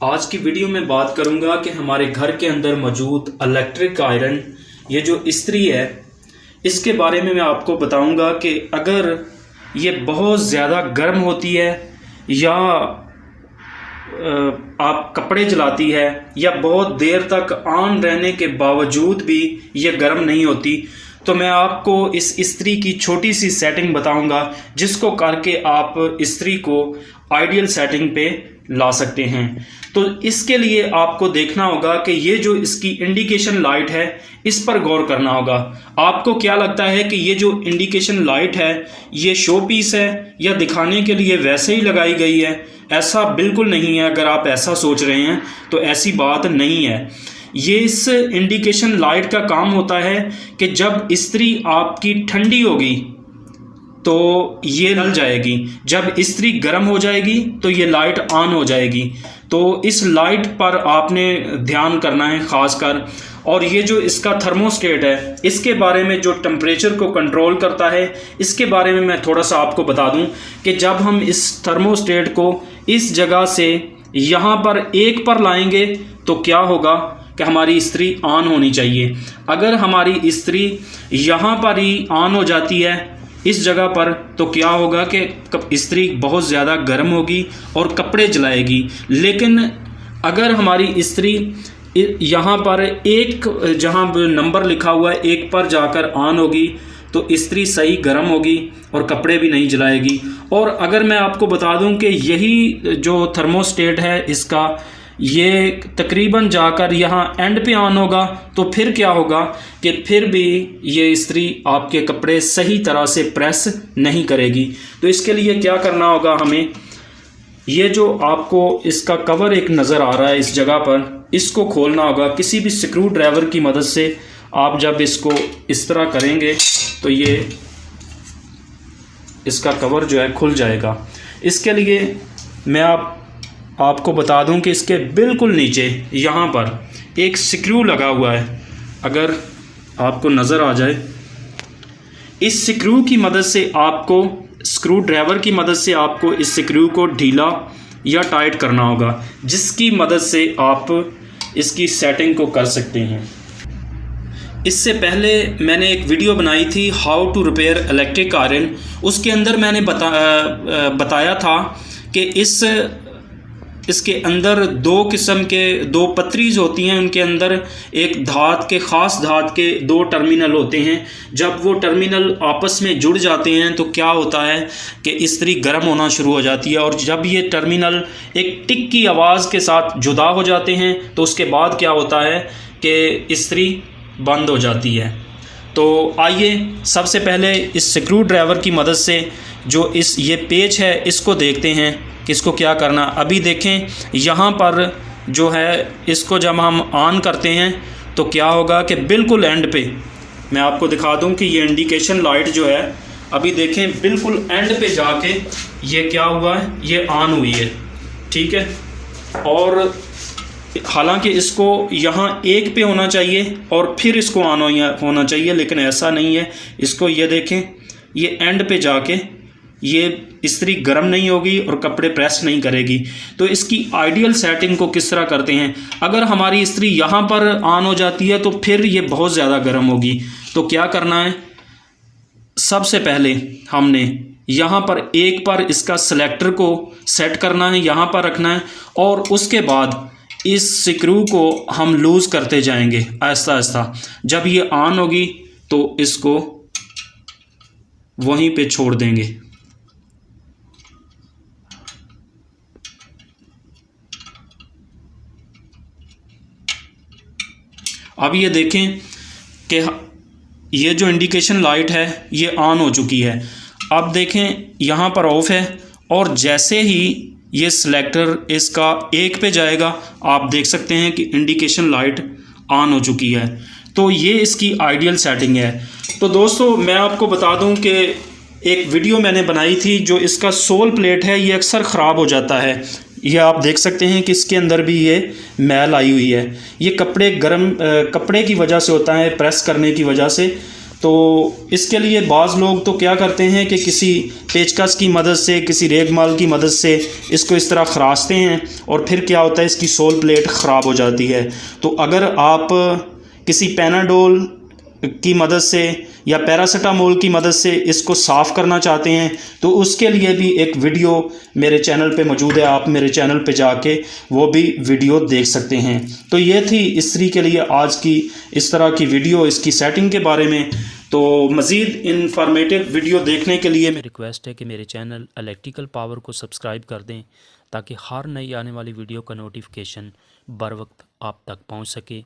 आज की वीडियो में बात करूंगा कि हमारे घर के अंदर मौजूद इलेक्ट्रिक आयरन, ये जो इस्त्री है, इसके बारे में मैं आपको बताऊंगा कि अगर ये बहुत ज़्यादा गर्म होती है या आप कपड़े जलाती है या बहुत देर तक ऑन रहने के बावजूद भी ये गर्म नहीं होती, तो मैं आपको इस इस्त्री की छोटी सी सेटिंग बताऊंगा जिसको करके आप इस्त्री को आइडियल सेटिंग पे ला सकते हैं। तो इसके लिए आपको देखना होगा कि ये जो इसकी इंडिकेशन लाइट है, इस पर गौर करना होगा। आपको क्या लगता है कि ये जो इंडिकेशन लाइट है ये शो पीस है या दिखाने के लिए वैसे ही लगाई गई है? ऐसा बिल्कुल नहीं है। अगर आप ऐसा सोच रहे हैं तो ऐसी बात नहीं है। ये इस इंडिकेशन लाइट का काम होता है कि जब इस्त्री आपकी ठंडी होगी तो ये जल जाएगी, जब इस्त्री गर्म हो जाएगी तो ये लाइट ऑन हो जाएगी। तो इस लाइट पर आपने ध्यान करना है खासकर। और ये जो इसका थर्मोस्टेट है, इसके बारे में जो टेम्परेचर को कंट्रोल करता है, इसके बारे में मैं थोड़ा सा आपको बता दूं कि जब हम इस थर्मोस्टेट को इस जगह से यहाँ पर एक पर लाएंगे तो क्या होगा कि हमारी इस्त्री ऑन होनी चाहिए। अगर हमारी इस्त्री यहाँ पर ही ऑन हो जाती है इस जगह पर, तो क्या होगा कि इस्त्री बहुत ज़्यादा गर्म होगी और कपड़े जलाएगी। लेकिन अगर हमारी इस्त्री यहाँ पर एक, जहाँ नंबर लिखा हुआ है, एक पर जाकर ऑन होगी तो इस्त्री सही गर्म होगी और कपड़े भी नहीं जलाएगी। और अगर मैं आपको बता दूं कि यही जो थर्मोस्टेट है इसका, ये तकरीबन जाकर यहाँ एंड पे ऑन होगा तो फिर क्या होगा कि फिर भी ये इस्त्री आपके कपड़े सही तरह से प्रेस नहीं करेगी। तो इसके लिए क्या करना होगा हमें, ये जो आपको इसका कवर एक नज़र आ रहा है इस जगह पर, इसको खोलना होगा किसी भी स्क्रू ड्राइवर की मदद से। आप जब इसको इस तरह करेंगे तो ये इसका कवर जो है खुल जाएगा। इसके लिए मैं आपको बता दूं कि इसके बिल्कुल नीचे यहाँ पर एक स्क्रू लगा हुआ है, अगर आपको नज़र आ जाए। इस स्क्रू की मदद से आपको, स्क्रू ड्राइवर की मदद से आपको इस स्क्रू को ढीला या टाइट करना होगा, जिसकी मदद से आप इसकी सेटिंग को कर सकते हैं। इससे पहले मैंने एक वीडियो बनाई थी how to repair electric iron. उसके अंदर मैंने बताया था कि इसके अंदर दो किस्म के, दो पत्रीज होती हैं। उनके अंदर एक धात के, ख़ास धात के दो टर्मिनल होते हैं। जब वो टर्मिनल आपस में जुड़ जाते हैं तो क्या होता है कि इस्त्री गर्म होना शुरू हो जाती है। और जब ये टर्मिनल एक टिक की आवाज़ के साथ जुदा हो जाते हैं तो उसके बाद क्या होता है कि इस्त्री बंद हो जाती है। तो आइए सबसे पहले इस स्क्रू ड्राइवर की मदद से जो ये पेच है इसको देखते हैं कि इसको क्या करना। अभी देखें यहाँ पर जो है, इसको जब हम ऑन करते हैं तो क्या होगा कि बिल्कुल एंड पे, मैं आपको दिखा दूं कि ये इंडिकेशन लाइट जो है, अभी देखें बिल्कुल एंड पे जाके ये क्या हुआ है, ये ऑन हुई है। ठीक है। और हालांकि इसको यहाँ एक पे होना चाहिए और फिर इसको ऑन होना चाहिए, लेकिन ऐसा नहीं है। इसको ये देखें, ये एंड पे जाके ये इस्त्री गर्म नहीं होगी और कपड़े प्रेस नहीं करेगी। तो इसकी आइडियल सेटिंग को किस तरह करते हैं, अगर हमारी इस्त्री यहाँ पर ऑन हो जाती है तो फिर ये बहुत ज़्यादा गर्म होगी। तो क्या करना है, सबसे पहले हमने यहाँ पर एक पर इसका सेलेक्टर को सेट करना है, यहाँ पर रखना है, और उसके बाद इस स्क्रू को हम लूज़ करते जाएंगे आहिस्ता आहिस्ता। जब ये ऑन होगी तो इसको वहीं पे छोड़ देंगे। अब ये देखें कि ये जो इंडिकेशन लाइट है ये ऑन हो चुकी है। अब देखें यहाँ पर ऑफ है, और जैसे ही ये सिलेक्टर इसका एक पे जाएगा आप देख सकते हैं कि इंडिकेशन लाइट ऑन हो चुकी है। तो ये इसकी आइडियल सेटिंग है। तो दोस्तों मैं आपको बता दूं कि एक वीडियो मैंने बनाई थी, जो इसका सोल प्लेट है ये अक्सर ख़राब हो जाता है। ये आप देख सकते हैं कि इसके अंदर भी ये मैल आई हुई है। ये कपड़े की वजह से होता है, प्रेस करने की वजह से। तो इसके लिए बाज़ लोग तो क्या करते हैं कि किसी पेचकस की मदद से, किसी रेगमाल की मदद से इसको इस तरह खराशते हैं और फिर क्या होता है, इसकी सोल प्लेट ख़राब हो जाती है। तो अगर आप किसी पैनाडोल की मदद से या पैरासीटामोल की मदद से इसको साफ़ करना चाहते हैं तो उसके लिए भी एक वीडियो मेरे चैनल पे मौजूद है। आप मेरे चैनल पे जाके वो भी वीडियो देख सकते हैं। तो ये थी इस्त्री के लिए आज की इस तरह की वीडियो, इसकी सेटिंग के बारे में। तो मज़ीद इन्फॉर्मेटिव वीडियो देखने के लिए रिक्वेस्ट है कि मेरे चैनल इलेक्ट्रिकल पावर को सब्सक्राइब कर दें ताकि हर नई आने वाली वीडियो का नोटिफिकेशन बर वक्त आप तक पहुँच सके।